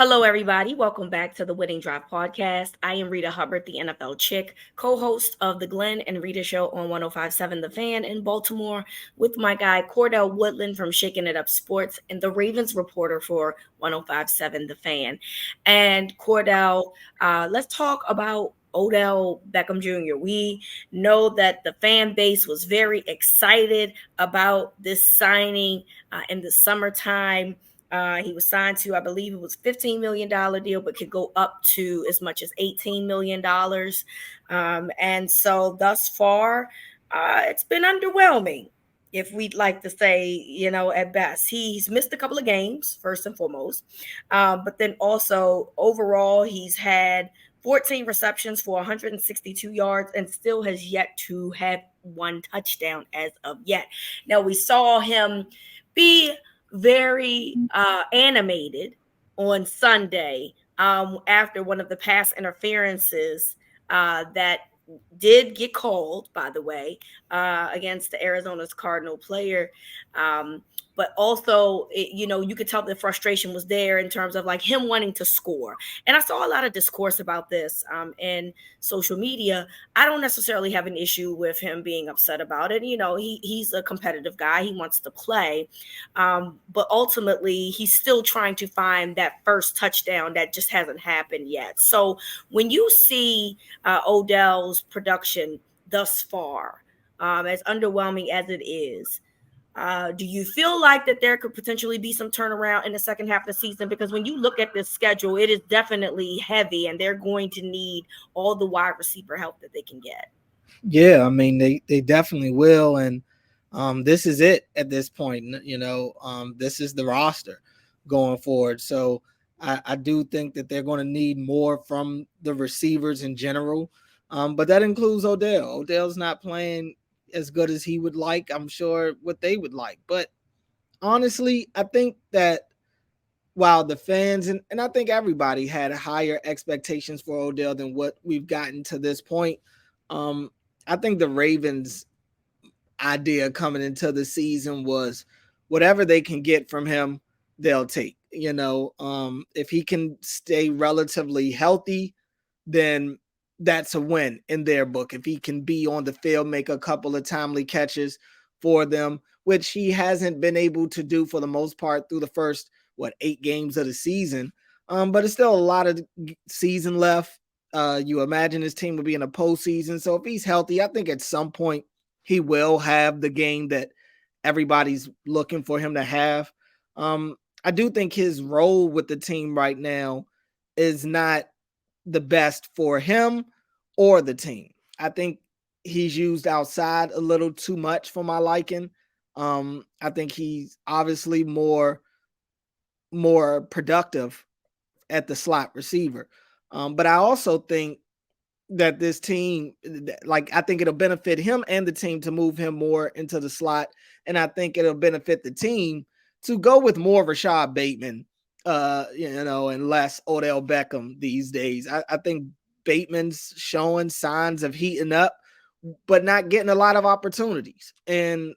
Hello, everybody. Welcome back to the Winning Drive podcast. I am Reeta Hubbard, the NFL chick, co host of the Glenn and Rita show on 1057 The Fan in Baltimore, with my guy Cordell Woodland from Shaking It Up Sports and the Ravens reporter for 1057 The Fan. And Cordell, let's talk about Odell Beckham Jr. We know that the fan base was very excited about this signing in the summertime. He was signed to, I believe it was $15 million deal, but could go up to as much as $18 million. And so thus far, it's been underwhelming, if we'd like to say, at best. He's missed a couple of games, first and foremost. But then also, overall, he's had 14 receptions for 162 yards and still has yet to have one touchdown as of yet. Now, we saw him be very animated on Sunday after one of the pass interferences that did get called, by the way, against the Arizona's Cardinal player. But also, you could tell the frustration was there in terms of like him wanting to score. And I saw a lot of discourse about this in social media. I don't necessarily have an issue with him being upset about it. He's a competitive guy. He wants to play. But ultimately, he's still trying to find that first touchdown that just hasn't happened yet. So when you see Odell's production thus far, as underwhelming as it is, do you feel like that there could potentially be some turnaround in the second half of the season? Because when you look at this schedule, it is definitely heavy, and they're going to need all the wide receiver help that they can get. Yeah, I mean they definitely will, and this is it at this point. This is the roster going forward. So I do think that they're going to need more from the receivers in general, but that includes Odell. Odell's not playing as good as he would like. I'm sure what they would like, but honestly, I think that while the fans and I think everybody had higher expectations for Odell than what we've gotten to this point. I think the Ravens idea coming into the season was whatever they can get from him, they'll take. If he can stay relatively healthy, then that's a win in their book. If he can be on the field, make a couple of timely catches for them, which he hasn't been able to do for the most part through the first 8 games of the season. But it's still a lot of season left. You imagine his team will be in a postseason. So if he's healthy, I think at some point he will have the game that everybody's looking for him to have. I do think his role with the team right now is not the best for him or the team. I think he's used outside a little too much for my liking. I think he's obviously more productive at the slot receiver. But I also think that this team, I think it'll benefit him and the team to move him more into the slot. And I think it'll benefit the team to go with more Rashad Bateman, and less Odell Beckham these days. I think Bateman's showing signs of heating up, but not getting a lot of opportunities. And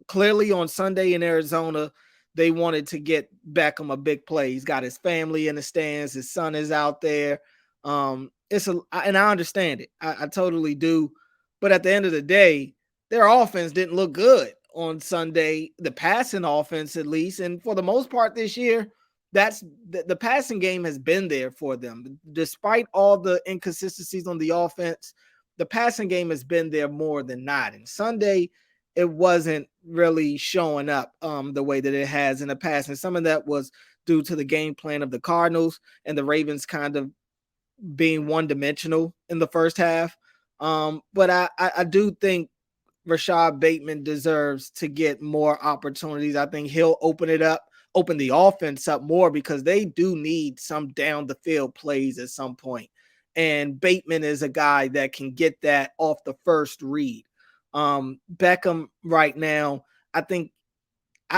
clearly on Sunday in Arizona, they wanted to get Beckham a big play. He's got his family in the stands. His son is out there. And I understand it. I totally do. But at the end of the day, their offense didn't look good on Sunday, the passing offense at least. And for the most part this year, that's the passing game has been there for them. Despite all the inconsistencies on the offense, the passing game has been there more than not. And Sunday, it wasn't really showing up the way that it has in the past. And some of that was due to the game plan of the Cardinals and the Ravens kind of being one-dimensional in the first half. But I do think Rashad Bateman deserves to get more opportunities. I think he'll open the offense up more because they do need some down-the-field plays at some point. And Bateman is a guy that can get that off the first read. Beckham right now, I think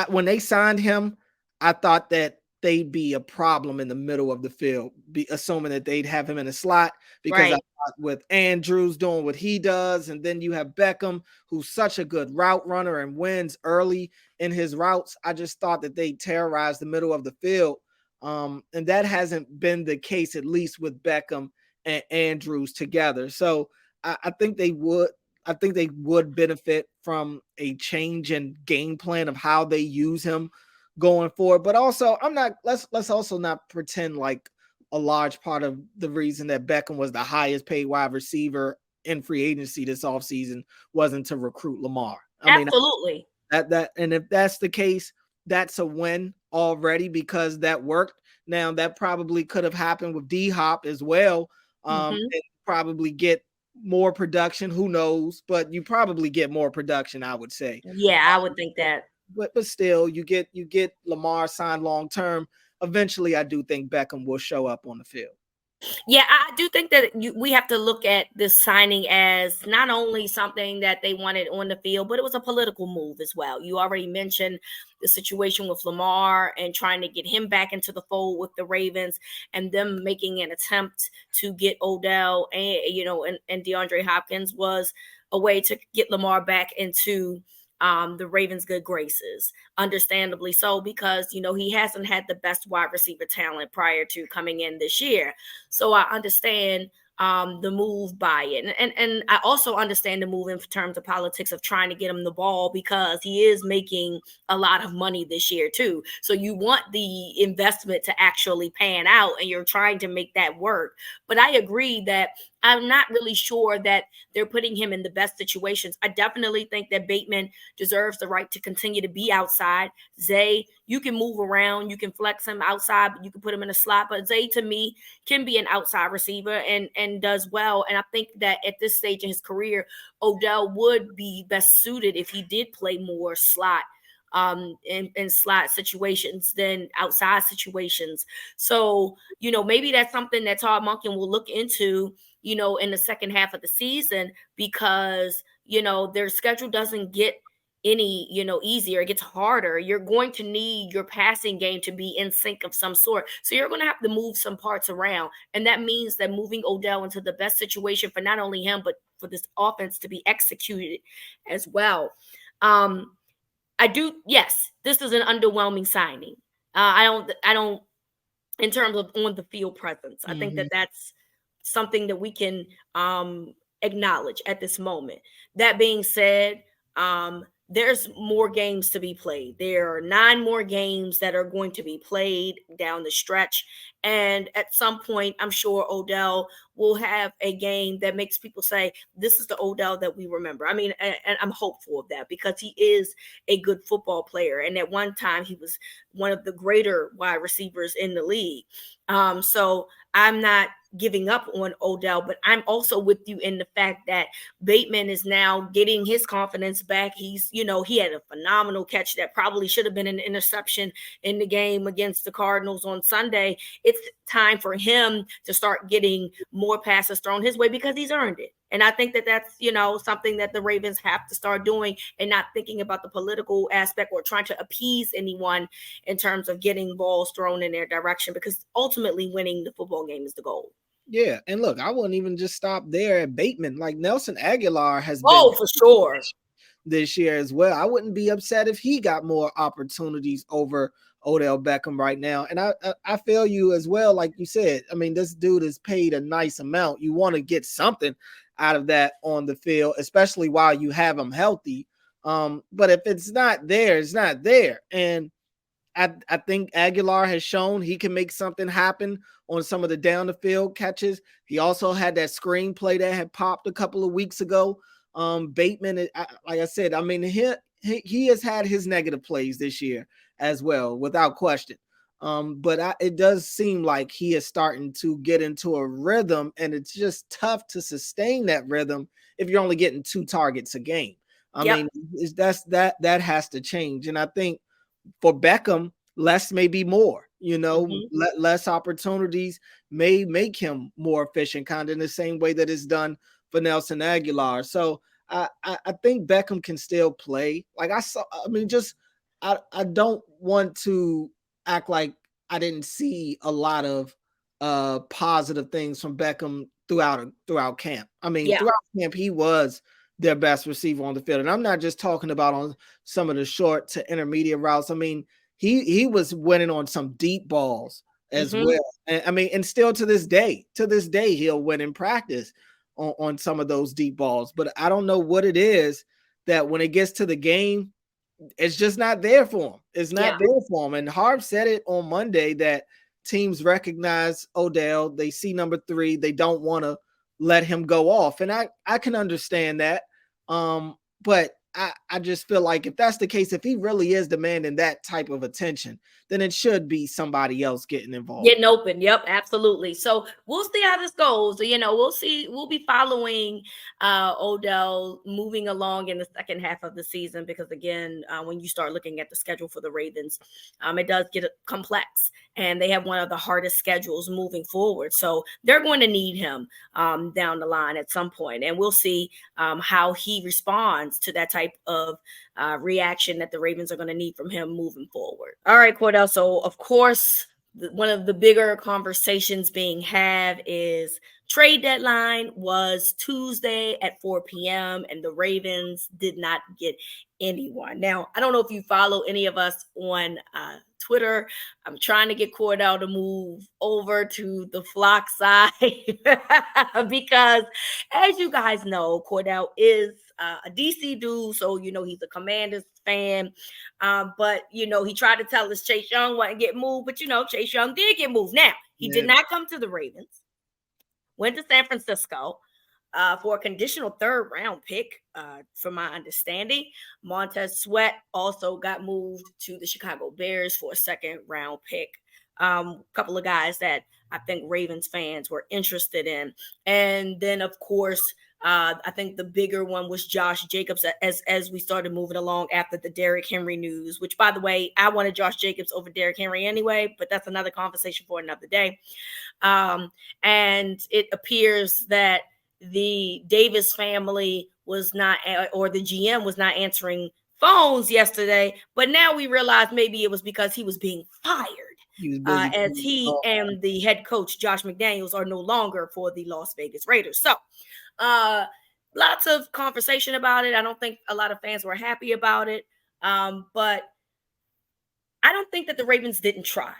when they signed him, I thought that they'd be a problem in the middle of the field, assuming that they'd have him in a slot because Right. I thought with Andrews doing what he does, and then you have Beckham, who's such a good route runner and wins early in his routes. I just thought that they terrorized the middle of the field. And that hasn't been the case, at least with Beckham and Andrews together. So I think they would. I think they would benefit from a change in game plan of how they use him going forward. But also, I'm not. Let's also not pretend like a large part of the reason that Beckham was the highest paid wide receiver in free agency this offseason wasn't to recruit Lamar. I mean, Absolutely. and if that's the case, that's a win already because that worked. Now that probably could have happened with D Hop as well. And probably get more production. Who knows? But you probably get more production, I would say. Yeah, I would think that. But still, you get Lamar signed long term. Eventually, I do think Beckham will show up on the field. Yeah, I do think that we have to look at this signing as not only something that they wanted on the field, but it was a political move as well. You already mentioned the situation with Lamar and trying to get him back into the fold with the Ravens, and them making an attempt to get Odell and DeAndre Hopkins was a way to get Lamar back into the Ravens' good graces, understandably so, because he hasn't had the best wide receiver talent prior to coming in this year. So I understand the move by it, and I also understand the move in terms of politics of trying to get him the ball because he is making a lot of money this year too. So you want the investment to actually pan out, and you're trying to make that work. But I agree that I'm not really sure that they're putting him in the best situations. I definitely think that Bateman deserves the right to continue to be outside. Zay, you can move around, you can flex him outside, but you can put him in a slot. But Zay, to me, can be an outside receiver and does well. And I think that at this stage in his career, Odell would be best suited if he did play more slot in slot situations than outside situations. So, maybe that's something that Todd Monken will look into, in the second half of the season because, their schedule doesn't get any, easier. It gets harder. You're going to need your passing game to be in sync of some sort. So you're going to have to move some parts around. And that means that moving Odell into the best situation for not only him, but for this offense to be executed as well. Yes, this is an underwhelming signing. I don't, in terms of on the field presence, I think that that's something that we can acknowledge at this moment. That being said, there's more games to be played. There are 9 more games that are going to be played down the stretch. And at some point, I'm sure Odell will have a game that makes people say, this is the Odell that we remember. I mean, and I'm hopeful of that because he is a good football player. And at one time, he was one of the greater wide receivers in the league. So I'm not giving up on Odell, but I'm also with you in the fact that Bateman is now getting his confidence back. He's, he had a phenomenal catch that probably should have been an interception in the game against the Cardinals on Sunday. It's time for him to start getting more passes thrown his way because he's earned it. And I think that that's, something that the Ravens have to start doing and not thinking about the political aspect or trying to appease anyone in terms of getting balls thrown in their direction, because ultimately winning the football game is the goal. Yeah. And look, I wouldn't even just stop there at Bateman. Like Nelson Aguilar has been for sure this year as well. I wouldn't be upset if he got more opportunities over Odell Beckham right now. And I feel you as well. Like you said, I mean, this dude is paid a nice amount. You want to get something out of that on the field, especially while you have him healthy. But if it's not there, it's not there. And I think Aguilar has shown he can make something happen on some of the down the field catches. He also had that screenplay that had popped a couple of weeks ago. Bateman, like I said, I mean, he has had his negative plays this year as well, without question. But it does seem like he is starting to get into a rhythm, and it's just tough to sustain that rhythm if you're only getting 2 targets a game. I mean, that has to change. And I think for Beckham, less may be more, less opportunities may make him more efficient, kind of in the same way that it's done for Nelson Aguilar. So I think Beckham can still play. Like I don't want to act like I didn't see a lot of positive things from Beckham throughout camp. I mean, throughout camp, he was their best receiver on the field. And I'm not just talking about on some of the short to intermediate routes. I mean, he was winning on some deep balls as well. And I mean, and still to this day, he'll win in practice on some of those deep balls. But I don't know what it is that when it gets to the game, it's just not there for him. It's not there for him. And Harv said it on Monday that teams recognize Odell. They see number 3. They don't want to let him go off. And I can understand that. But I just feel like if that's the case, if he really is demanding that type of attention, then it should be somebody else getting involved. Getting open. Yep, absolutely. So we'll see how this goes. We'll see. We'll be following Odell moving along in the second half of the season because, again, when you start looking at the schedule for the Ravens, it does get complex. And they have one of the hardest schedules moving forward. So they're going to need him down the line at some point. And we'll see how he responds to that type of reaction that the Ravens are going to need from him moving forward. All right, Cordell. So, of course, one of the bigger conversations being had is trade deadline was Tuesday at 4 p.m. and the Ravens did not get anyone. Now, I don't know if you follow any of us on Twitter. I'm trying to get Cordell to move over to the Flock side because, as you guys know, Cordell is a DC dude, so he's a Commanders fan. But he tried to tell us Chase Young wouldn't get moved, but Chase Young did get moved. Now he did not come to the Ravens. Went to San Francisco for a conditional 3rd round pick, from my understanding. Montez Sweat also got moved to the Chicago Bears for a 2nd round pick. A couple of guys that I think Ravens fans were interested in. And then, of course, I think the bigger one was Josh Jacobs as we started moving along after the Derrick Henry news, which, by the way, I wanted Josh Jacobs over Derrick Henry anyway, but that's another conversation for another day. And it appears that the Davis family was not, or the GM was not answering phones yesterday, but now we realize maybe it was because he was being fired. As he and the head coach, Josh McDaniels, are no longer for the Las Vegas Raiders. So lots of conversation about it. I don't think a lot of fans were happy about it. But I don't think that the Ravens didn't try.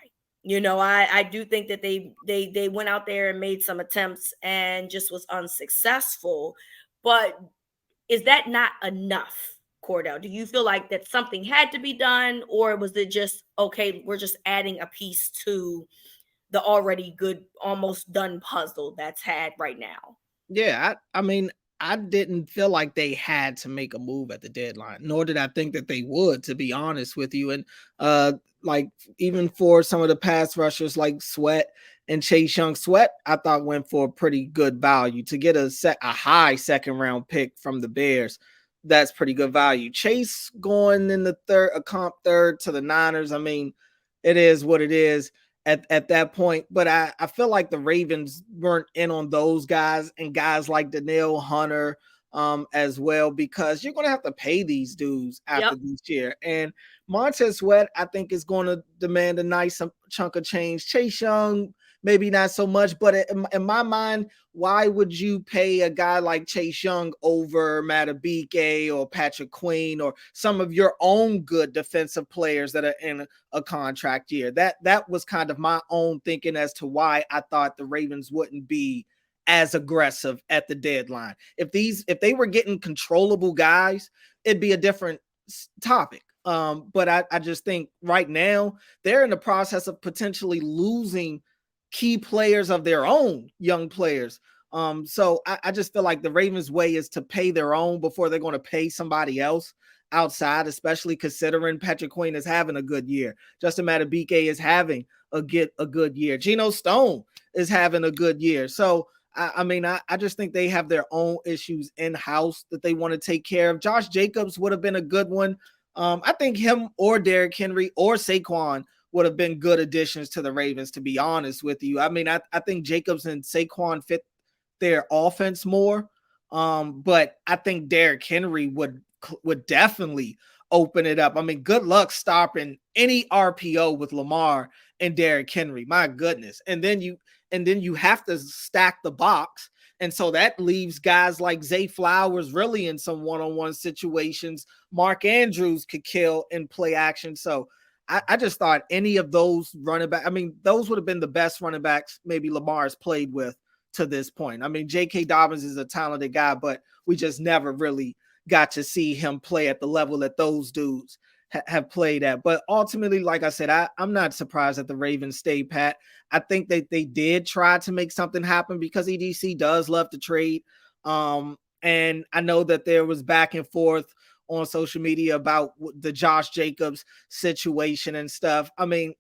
I do think that they went out there and made some attempts and just was unsuccessful. But is that not enough, Cordell? Do you feel like that something had to be done, or was it just, okay, we're just adding a piece to the already good, almost done puzzle that's had right now? Yeah, I mean, I didn't feel like they had to make a move at the deadline, nor did I think that they would, to be honest with you. And like even for some of the pass rushers like Sweat and Chase Young, Sweat I thought went for a pretty good value to get a high 2nd round pick from the Bears. That's pretty good value. Chase going in the a comp 3rd to the Niners. I mean, it is what it is at that point. But I feel like the Ravens weren't in on those guys and guys like Danielle Hunter as well, because you're going to have to pay these dudes after this year. And Montez Sweat, I think, is going to demand a nice chunk of change. Chase Young, maybe not so much, but in my mind, why would you pay a guy like Chase Young over Matabike or Patrick Queen or some of your own good defensive players that are in a contract year? That was kind of my own thinking as to why I thought the Ravens wouldn't be as aggressive at the deadline. If they were getting controllable guys, it'd be a different topic. But I just think right now they're in the process of potentially losing key players of their own, young players. So I just feel like the Ravens' way is to pay their own before they're going to pay somebody else outside, especially considering Patrick Queen is having a good year. Justin Matabike is having a good year. Geno Stone is having a good year. So I just think they have their own issues in-house that they want to take care of. Josh Jacobs would have been a good one. I think him or Derrick Henry or Saquon would have been good additions to the Ravens, to be honest with you. I mean, I think Jacobs and Saquon fit their offense more. But I think Derrick Henry would definitely open it up. I mean, good luck stopping any RPO with Lamar and Derrick Henry. My goodness. And then you have to stack the box. And so that leaves guys like Zay Flowers really in some one-on-one situations. Mark Andrews could kill in play action. So I just thought any of those running back, I mean, those would have been the best running backs maybe Lamar's played with to this point. I mean, J.K. Dobbins is a talented guy, but we just never really got to see him play at the level that those dudes have played at. But ultimately, like I said, I'm not surprised that the Ravens stayed pat. I think that they did try to make something happen because EDC does love to trade. And I know that there was back and forth on social media about the Josh Jacobs situation and stuff. I mean,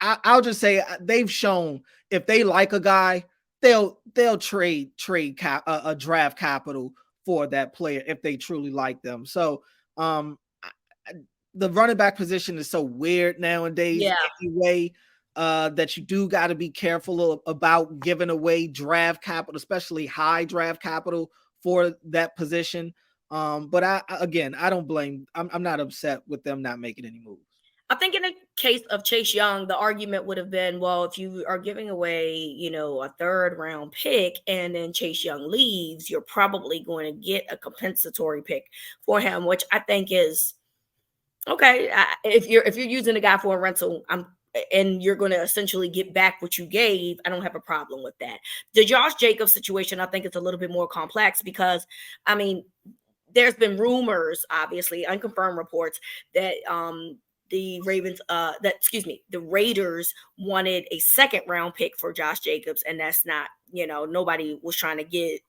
I'll just say they've shown if they like a guy, they'll trade a draft capital for that player if they truly like them. So the running back position is so weird nowadays anyway, that you do got to be careful about giving away draft capital, especially high draft capital for that position. But I don't blame. I'm not upset with them not making any moves. I think in the case of Chase Young, the argument would have been, well, if you are giving away, a third round pick and then Chase Young leaves, you're probably going to get a compensatory pick for him, which I think is okay. If you're using a guy for a rental, and you're going to essentially get back what you gave, I don't have a problem with that. The Josh Jacobs situation, I think it's a little bit more complex because, I mean, there's been rumors, obviously, unconfirmed reports that the Raiders wanted a second round pick for Josh Jacobs, and that's not, nobody was trying to give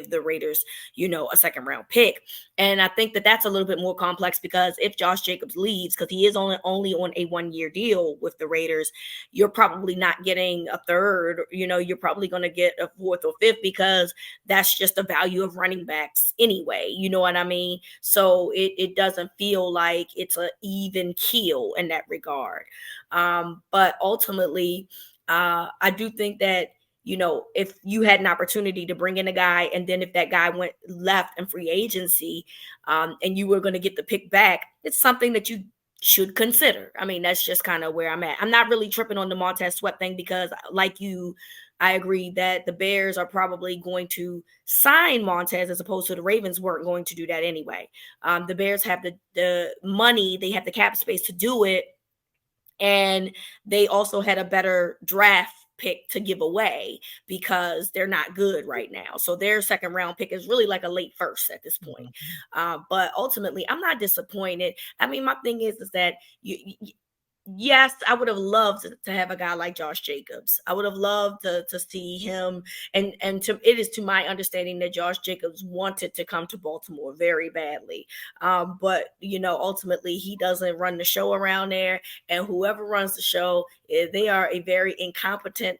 the Raiders, a second round pick. And I think that that's a little bit more complex because if Josh Jacobs leaves, because he is only on a 1-year deal with the Raiders, you're probably not getting a third, you're probably going to get a fourth or fifth because that's just the value of running backs anyway. You know what I mean? So it doesn't feel like it's an even keel in that regard. But ultimately, I do think that, if you had an opportunity to bring in a guy, and then if that guy left in free agency, and you were going to get the pick back, it's something that you should consider. I mean, that's just kind of where I'm at. I'm not really tripping on the Montez Sweat thing because, like you, I agree that the Bears are probably going to sign Montez as opposed to the Ravens weren't going to do that anyway. The Bears have the money, they have the cap space to do it, and they also had a better draft pick to give away because they're not good right now. So their second round pick is really like a late first at this point. But ultimately, I'm not disappointed. I mean, my thing is that yes, I would have loved to have a guy like Josh Jacobs. I would have loved to see him. And it is to my understanding that Josh Jacobs wanted to come to Baltimore very badly. But, ultimately he doesn't run the show around there. And whoever runs the show, they are a very incompetent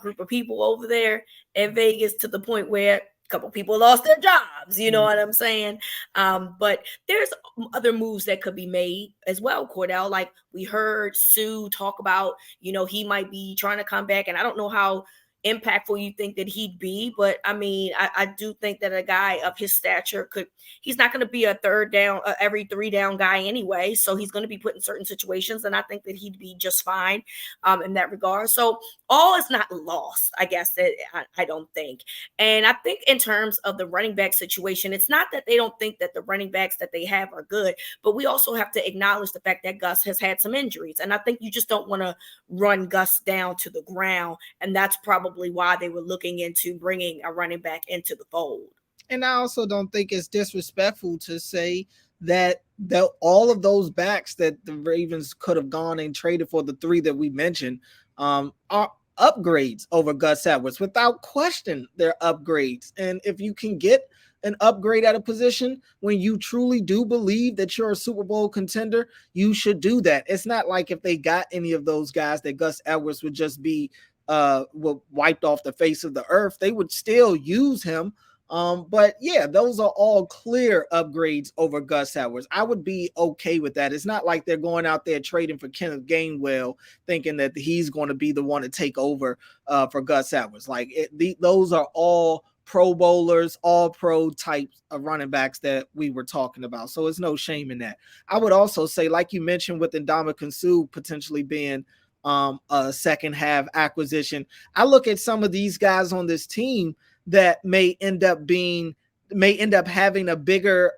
group of people over there in Vegas, to the point where couple people lost their jobs, you know what I'm saying? But there's other moves that could be made as well, Cordell. Like we heard Sue talk about, he might be trying to come back, and I don't know how impactful you think that he'd be, but I mean, I do think that a guy of his stature he's not going to be a third down, every 3 down guy anyway. So he's going to be put in certain situations, and I think that he'd be just fine in that regard. So all is not lost, I guess. I don't think. And I think in terms of the running back situation, it's not that they don't think that the running backs that they have are good, but we also have to acknowledge the fact that Gus has had some injuries. And I think you just don't want to run Gus down to the ground. And that's probably why they were looking into bringing a running back into the fold. And I also don't think it's disrespectful to say that all of those backs that the Ravens could have gone and traded for, the 3 that we mentioned, are upgrades over Gus Edwards. Without question, they're upgrades. And if you can get an upgrade at a position when you truly do believe that you're a Super Bowl contender, you should do that. It's not like if they got any of those guys that Gus Edwards would just be wiped off the face of the earth. They would still use him. But yeah, those are all clear upgrades over Gus Edwards. I would be okay with that. It's not like they're going out there trading for Kenneth Gainwell thinking that he's going to be the one to take over for Gus Edwards. Like those are all Pro Bowlers, all pro types of running backs that we were talking about. So it's no shame in that. I would also say, like you mentioned, with Ndamukong Suh potentially being a second half acquisition, I look at some of these guys on this team that may end up having a bigger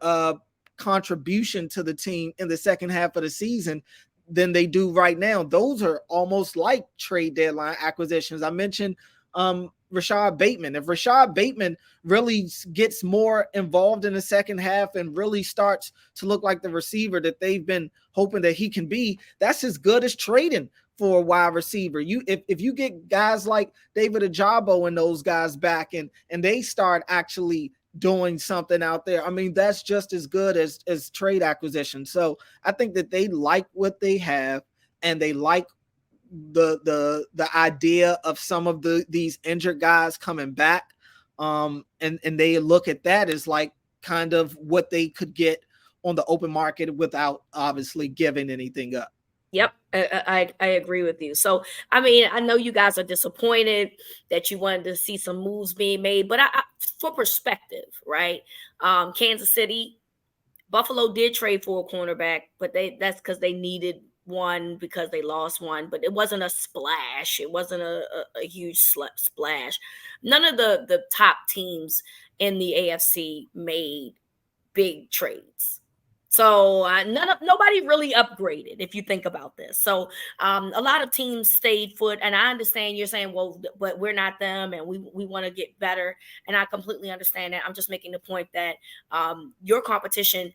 contribution to the team in the second half of the season than they do right now. Those are almost like trade deadline acquisitions. I mentioned Rashad Bateman. If Rashad Bateman really gets more involved in the second half and really starts to look like the receiver that they've been hoping that he can be, that's as good as trading for a wide receiver. If you get guys like David Ajabo and those guys back and they start actually doing something out there, I mean, that's just as good as trade acquisition. So I think that they like what they have, and they like the idea of some of these injured guys coming back. And they look at that as like kind of what they could get on the open market without obviously giving anything up. Yep, I agree with you. So, I mean, I know you guys are disappointed that you wanted to see some moves being made, but for perspective, right? Kansas City, Buffalo did trade for a cornerback, but that's because they needed one because they lost one, but it wasn't a splash. It wasn't a huge splash. None of the top teams in the AFC made big trades. So nobody really upgraded if you think about this. So a lot of teams stayed put, and I understand you're saying, well, but we're not them, and we want to get better, and I completely understand that. I'm just making the point that your competition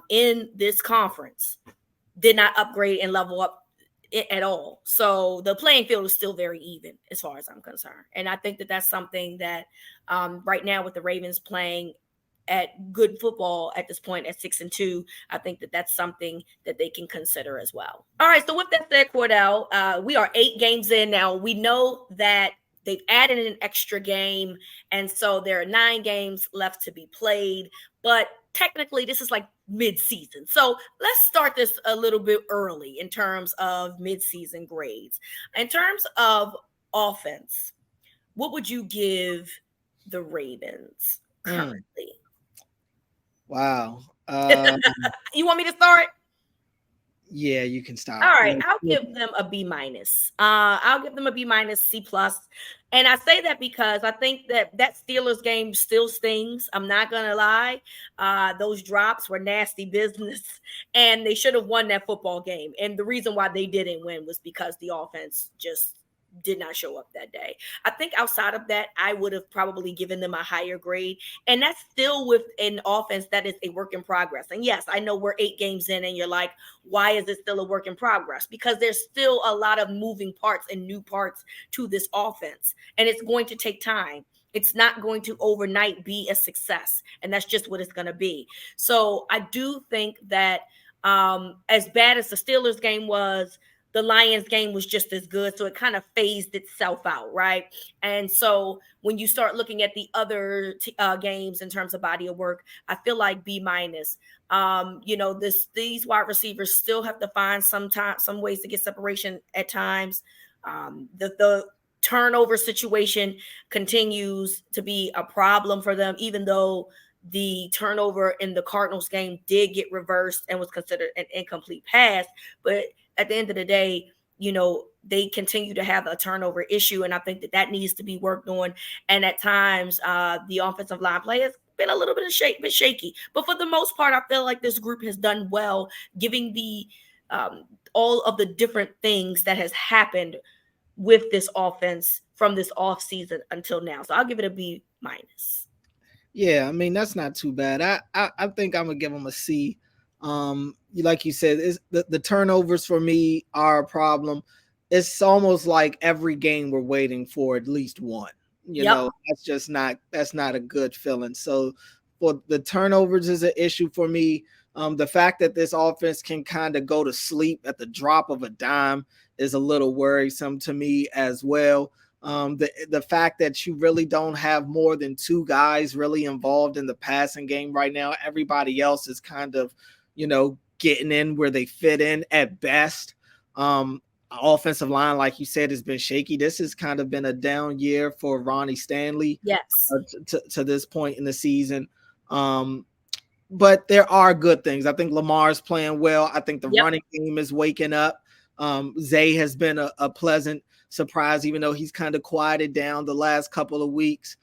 in this conference did not upgrade and level up at all. So the playing field is still very even as far as I'm concerned, and I think that that's something that right now with the Ravens playing at good football at this point at 6-2, I think that that's something that they can consider as well. All right, so with that said, Cordell, we are 8 games in now. We know that they've added an extra game, and so there are 9 games left to be played, but technically this is like midseason. So let's start this a little bit early in terms of midseason grades. In terms of offense, what would you give the Ravens currently? Wow. You want me to start? Yeah, you can start. All right, I'll give them a B minus. I'll give them a B minus, C plus. And I say that because I think that Steelers game still stings. I'm not gonna lie. Those drops were nasty business, and they should have won that football game. And the reason why they didn't win was because the offense just did not show up that day. I think outside of that, I would have probably given them a higher grade. And that's still with an offense that is a work in progress. And yes, I know we're 8 games in and you're like, why is it still a work in progress? Because there's still a lot of moving parts and new parts to this offense. And it's going to take time. It's not going to overnight be a success. And that's just what it's going to be. So I do think that as bad as the Steelers game was, the Lions game was just as good. So it kind of phased itself out, right? And so when you start looking at the other games in terms of body of work, I feel like B minus. These wide receivers still have to find some ways to get separation at times. The turnover situation continues to be a problem for them, even though the turnover in the Cardinals game did get reversed and was considered an incomplete pass. But at the end of the day, they continue to have a turnover issue. And I think that needs to be worked on. And at times, the offensive line play has been a little bit shaky. But for the most part, I feel like this group has done well, giving the all of the different things that has happened with this offense from this off season until now. So I'll give it a B minus. Yeah, I mean, that's not too bad. I think I'm gonna give them a C. Like you said, is the turnovers for me are a problem. It's almost like every game we're waiting for at least one. That's not a good feeling. So for the turnovers is an issue for me. The fact that this offense can kind of go to sleep at the drop of a dime is a little worrisome to me as well. The fact that you really don't have more than 2 guys really involved in the passing game right now. Everybody else is kind of, getting in where they fit in at best. Offensive line, like you said, has been shaky. This has kind of been a down year for Ronnie Stanley. Yes. To this point in the season. But there are good things. I think Lamar's playing well. I think the running game is waking up. Zay has been a pleasant surprise, even though he's kind of quieted down the last couple of weeks.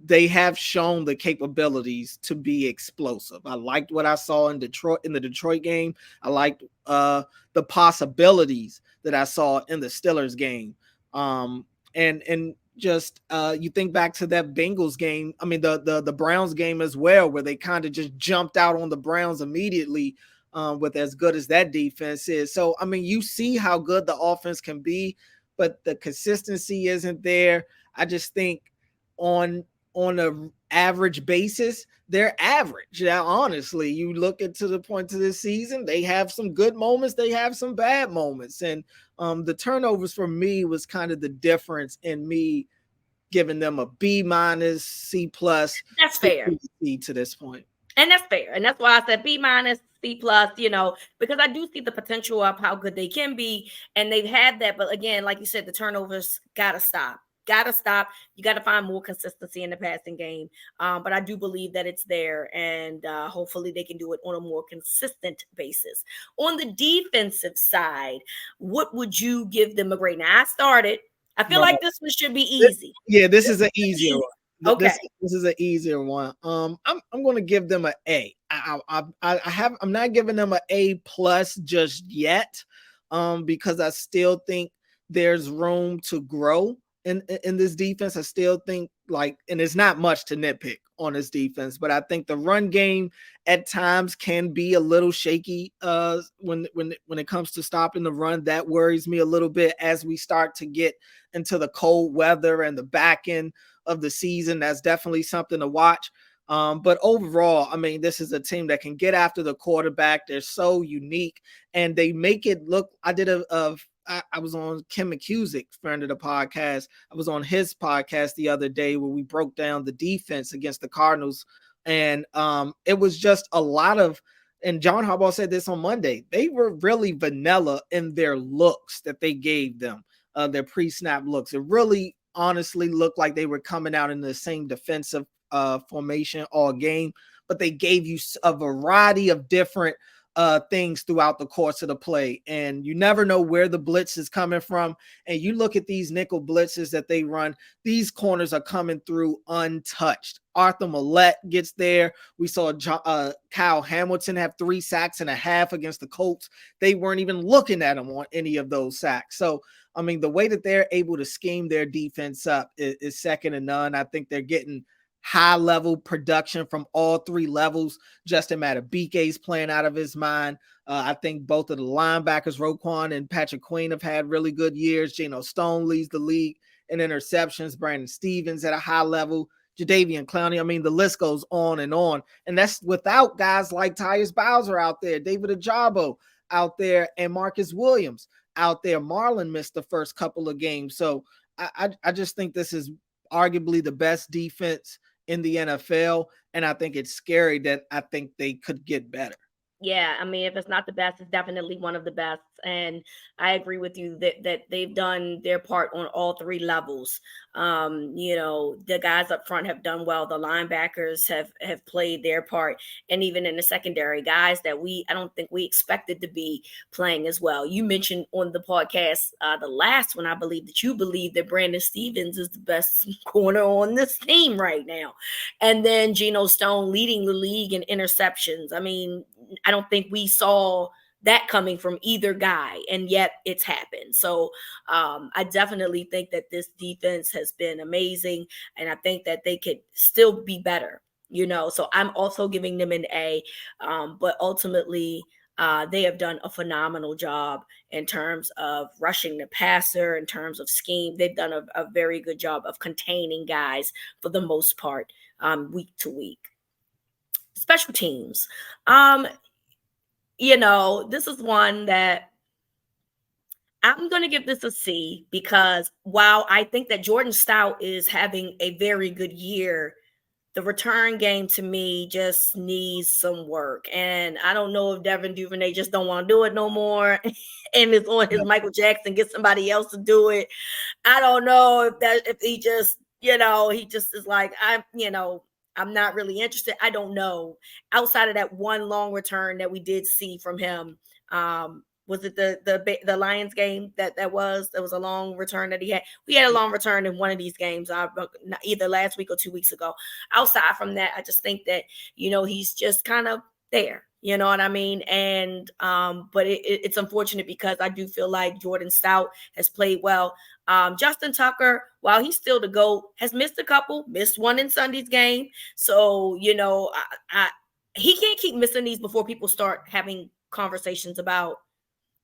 they have shown the capabilities to be explosive. I liked what I saw in the Detroit game. I liked the possibilities that I saw in the Steelers game. And just you think back to that Bengals game. I mean the Browns game as well, where they kind of just jumped out on the Browns immediately. With as good as that defense is. So, I mean, you see how good the offense can be, but the consistency isn't there. I just think on a average basis, they're average. Now, honestly, you look into the point of this season, they have some good moments, they have some bad moments. And the turnovers for me was kind of the difference in me giving them a B minus, C plus, That's fair. C to this point. And that's fair. And that's why I said B minus, C plus, because I do see the potential of how good they can be. And they've had that. But again, like you said, the turnovers gotta stop. Gotta stop. You got to find more consistency in the passing game. But I do believe that it's there. And hopefully they can do it on a more consistent basis. On the defensive side, what would you give them a grade? Now, I started. I feel like this one should be easy. This is an easier one. Okay. This is an easier one. I'm going to give them an A. I'm not giving them an A plus just yet, because I still think there's room to grow in this defense. I still think and it's not much to nitpick on this defense, but I think the run game at times can be a little shaky when it comes to stopping the run. That worries me a little bit as we start to get into the cold weather and the back end of the season. That's definitely something to watch. But overall, I mean, this is a team that can get after the quarterback. They're so unique, and they make it look. I was on Kim McCusick, friend of the podcast. I was on his podcast the other day where we broke down the defense against the Cardinals, and it was just a lot of. And John Harbaugh said this on Monday. They were really vanilla in their looks that they gave them, their pre-snap looks. It really, honestly, looked like they were coming out in the same defensive formation all game, but they gave you a variety of different things throughout the course of the play, and you never know where the blitz is coming from. And you look at these nickel blitzes that they run, these corners are coming through untouched. Arthur Millette gets there. We saw Kyle Hamilton have 3 sacks and a half against the Colts. They weren't even looking at him on any of those sacks. So, I mean, the way that they're able to scheme their defense up is second to none. I think they're getting high-level production from all 3 levels. Justin Madubuike's playing out of his mind. I think both of the linebackers, Roquan and Patrick Queen, have had really good years. Geno Stone leads the league in interceptions. Brandon Stevens at a high level. Jadeveon Clowney. I mean, the list goes on. And that's without guys like Tyus Bowser out there, David Ajabo out there, and Marcus Williams out there. Marlon missed the first couple of games. So I just think this is arguably the best defense in the NFL, and I think it's scary that I think they could get better. Yeah, I mean, if it's not the best, it's definitely one of the best. And I agree with you that they've done their part on all 3 levels. The guys up front have done well. The linebackers have played their part. And even in the secondary, guys that I don't think we expected to be playing as well. You mentioned on the podcast, the last one, I believe that you believe that Brandon Stevens is the best corner on this team right now. And then Geno Stone leading the league in interceptions. I mean, I don't think we saw that coming from either guy, and yet it's happened. So I definitely think that this defense has been amazing, and I think that they could still be better, So I'm also giving them an A, but ultimately they have done a phenomenal job in terms of rushing the passer, in terms of scheme. They've done a very good job of containing guys for the most part, week to week. Special teams. This is one that I'm going to give this a C, because while I think that Jordan Stout is having a very good year, the return game to me just needs some work. And I don't know if Devin Duvernay just don't want to do it no more and it's on his Michael Jackson, get somebody else to do it. I don't know if he just, he just is like, I'm not really interested. I don't know. Outside of that one long return that we did see from him, Was it the Lions game that was a long return that he had? We had a long return in one of these games, either last week or 2 weeks ago. Outside from that, I just think that he's just kind of there. You know what I mean? And but it's unfortunate because I do feel like Jordan Stout has played well. Justin Tucker, while he's still the GOAT, has missed one in Sunday's game. So he can't keep missing these before people start having conversations about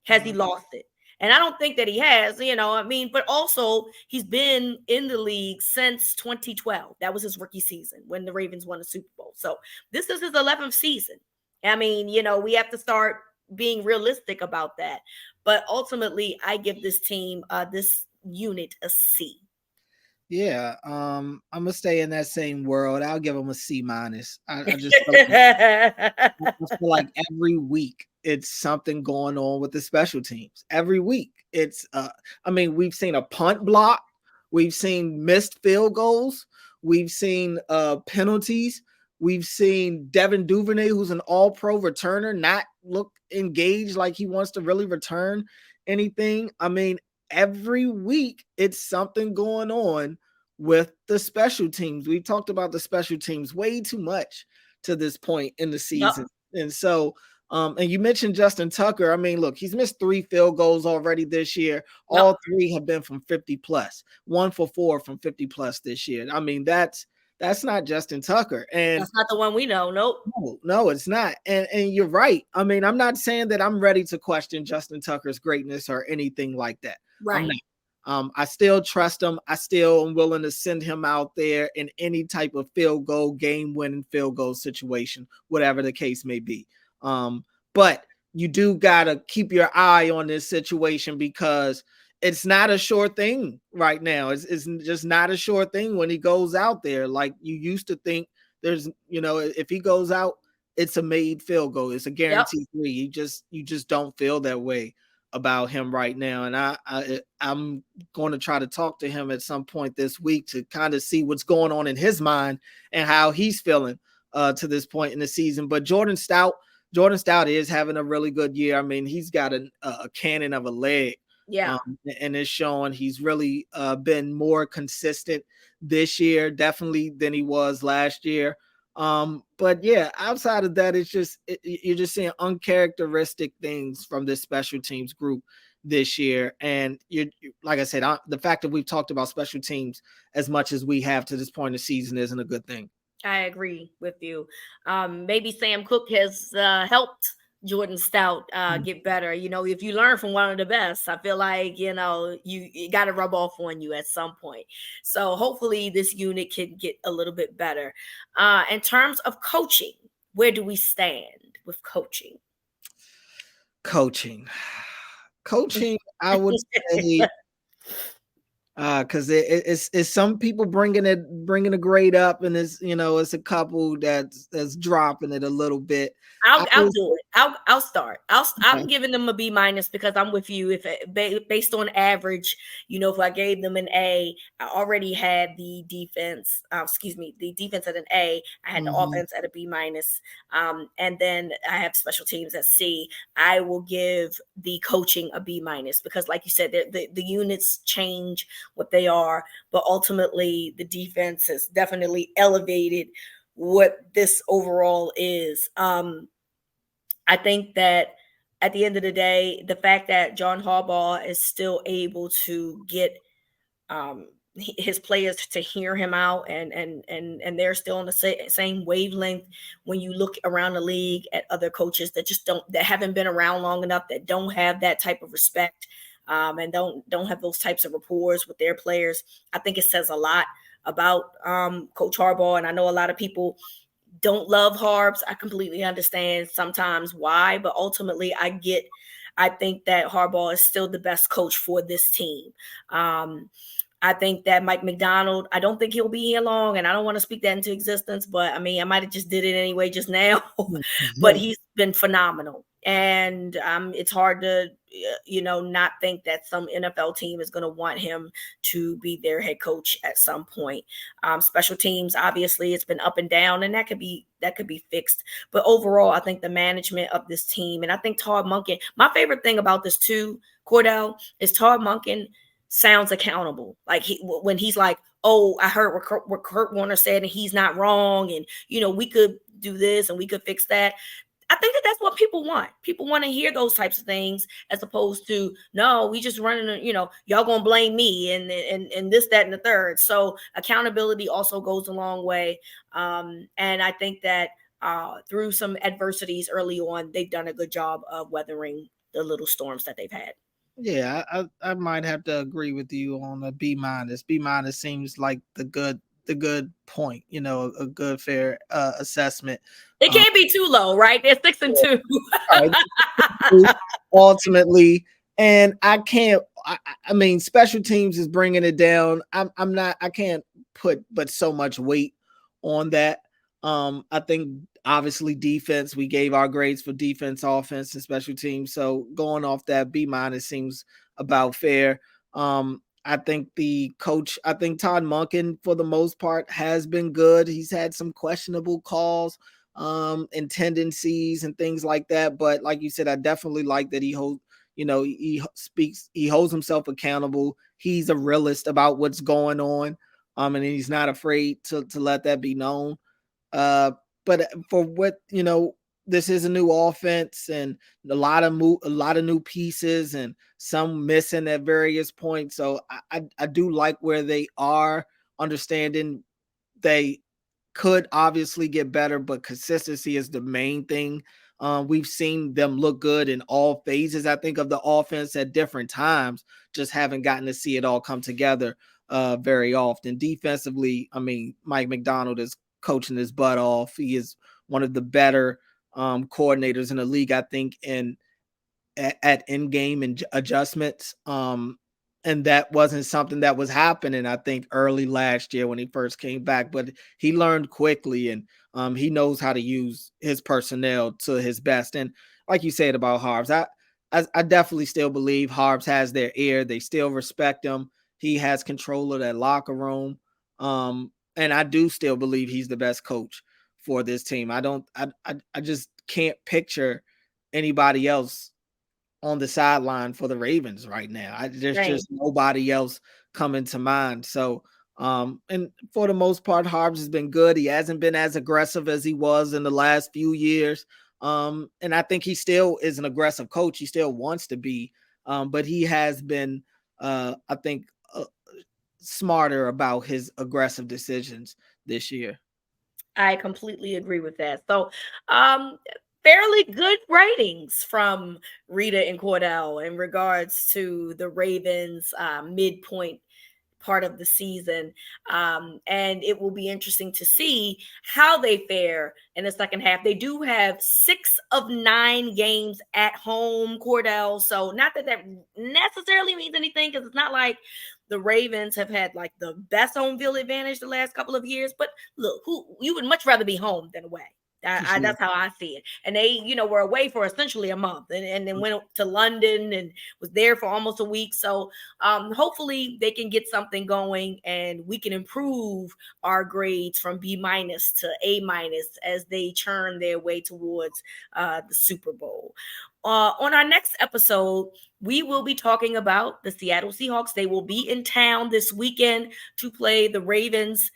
has he lost it. And I don't think that he has, but also he's been in the league since 2012. That was his rookie season when the Ravens won the Super Bowl. So this is his 11th season. I mean, we have to start being realistic about that. But ultimately, I give this team, this unit, a C. Yeah, I'm gonna stay in that same world. I'll give them a C minus. I just I feel like every week it's something going on with the special teams. Every week it's we've seen a punt block, we've seen missed field goals, we've seen penalties, we've seen Devin Duvernay, who's an all-pro returner, not look engaged like he wants to really return anything. I mean, every week it's something going on with the special teams. We talked about the special teams way too much to this point in the season. Yep. And so and you mentioned Justin Tucker. I mean, look, he's missed 3 field goals already this year. Yep. All 3 have been from 50 plus, 1 for 4 from 50 plus this year. I mean, that's not Justin Tucker. And that's not the one we know. Nope. No, it's not. And you're right. I mean, I'm not saying that I'm ready to question Justin Tucker's greatness or anything like that. Right. I still trust him. I still am willing to send him out there in any type of field goal, game-winning field goal situation, whatever the case may be. But you do got to keep your eye on this situation because it's not a sure thing right now. It's just not a sure thing when he goes out there. Like you used to think there's, if he goes out, it's a made field goal. It's a guaranteed 3. You just don't feel that way about him right now. And I'm going to try to talk to him at some point this week to kind of see what's going on in his mind and how he's feeling to this point in the season. But Jordan Stout is having a really good year. I mean, he's got a cannon of a leg. Yeah. And it's showing he's really been more consistent this year, definitely than he was last year. But yeah, outside of that, it's just you're just seeing uncharacteristic things from this special teams group this year. And you like I said, the fact that we've talked about special teams as much as we have to this point in the season isn't a good thing. I agree with you. Maybe Sam Cook has helped Jordan Stout get better. If you learn from one of the best, I feel like, you got to rub off on you at some point. So hopefully this unit can get a little bit better. In terms of coaching, where do we stand with coaching? Coaching, I would say, because it's some people bringing a grade up, and it's a couple that's dropping it a little bit. I'll do it. I'll start. I'm giving them a B minus because I'm with you. If based on average, if I gave them an A, I already had the defense. The defense at an A. I had the offense at a B minus. And then I have special teams at C. I will give the coaching a B minus because, like you said, the units change what they are, but ultimately the defense has definitely elevated what this overall is. I think that at the end of the day, the fact that John Harbaugh is still able to get his players to hear him out and they're still on the same wavelength when you look around the league at other coaches that haven't been around long enough, that don't have that type of respect and don't have those types of rapports with their players. I think it says a lot about Coach Harbaugh. And I know a lot of people don't love Harbs. I completely understand sometimes why, but ultimately I think that Harbaugh is still the best coach for this team. I think that Mike McDonald, I don't think he'll be here long, and I don't want to speak that into existence, but I mean, I might have just did it anyway just now, but he's been phenomenal. And it's hard to, not think that some NFL team is going to want him to be their head coach at some point. Special teams, obviously, it's been up and down, and that could be fixed. But overall, I think the management of this team, and I think Todd Monken. My favorite thing about this too, Cordell, is Todd Monken sounds accountable. Like when he's like, "Oh, I heard what Kurt Warner said, and he's not wrong, and we could do this and we could fix that." I think that that's what people want. People want to hear those types of things as opposed to, no, we just running, y'all going to blame me and this, that, and the third. So accountability also goes a long way. And I think that through some adversities early on, they've done a good job of weathering the little storms that they've had. Yeah, I might have to agree with you on a B minus. B minus seems like the good point, a good fair assessment. It can't be too low, right? They're 6-2. Right. Ultimately, and I can't. I mean, special teams is bringing it down. I'm not. I can't put but so much weight on that. I think obviously defense. We gave our grades for defense, offense, and special teams. So going off that, B minus seems about fair. I think the coach. I think Todd Monken, for the most part, has been good. He's had some questionable calls and tendencies and things like that. But like you said, I definitely like that he holds himself accountable. He's a realist about what's going on. And he's not afraid to let that be known. But for what, this is a new offense and a lot of new pieces and some missing at various points. So I do like where they are, understanding they could obviously get better, but consistency is the main thing. We've seen them look good in all phases, I think, of the offense at different times, just haven't gotten to see it all come together very often. Defensively, I mean, Mike Macdonald is coaching his butt off. He is one of the better coordinators in the league, I think, at in-game and adjustments. And that wasn't something that was happening, I think, early last year when he first came back. But he learned quickly, and he knows how to use his personnel to his best. And like you said about Harbs, I definitely still believe Harbs has their ear. They still respect him. He has control of that locker room. And I do still believe he's the best coach for this team. I just can't picture anybody else on the sideline for the Ravens right now. There's just nobody else coming to mind. So, and for the most part, Harbs has been good. He hasn't been as aggressive as he was in the last few years. And I think he still is an aggressive coach. He still wants to be, but he has been, I think, smarter about his aggressive decisions this year. I completely agree with that. So, fairly good ratings from Reeta and Cordell in regards to the Ravens midpoint part of the season. And it will be interesting to see how they fare in the second half. They do have 6 of 9 games at home, Cordell. So not that necessarily means anything, because it's not like the Ravens have had like the best home field advantage the last couple of years. But look, you would much rather be home than away. That's how I see it. And they, were away for essentially a month and then went to London and was there for almost a week. So hopefully they can get something going and we can improve our grades from B- to A- as they churn their way towards the Super Bowl. On our next episode, we will be talking about the Seattle Seahawks. They will be in town this weekend to play the Ravens.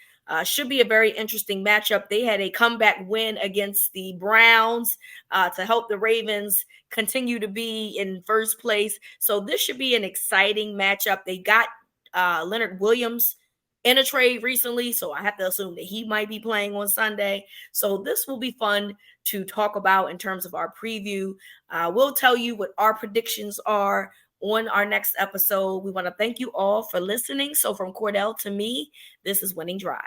Should be a very interesting matchup. They had a comeback win against the Browns to help the Ravens continue to be in first place. So this should be an exciting matchup. They got Leonard Williams in a trade recently, so I have to assume that he might be playing on Sunday. So this will be fun to talk about in terms of our preview. We'll tell you what our predictions are on our next episode. We want to thank you all for listening. So from Cordell to me, this is Winning Drive.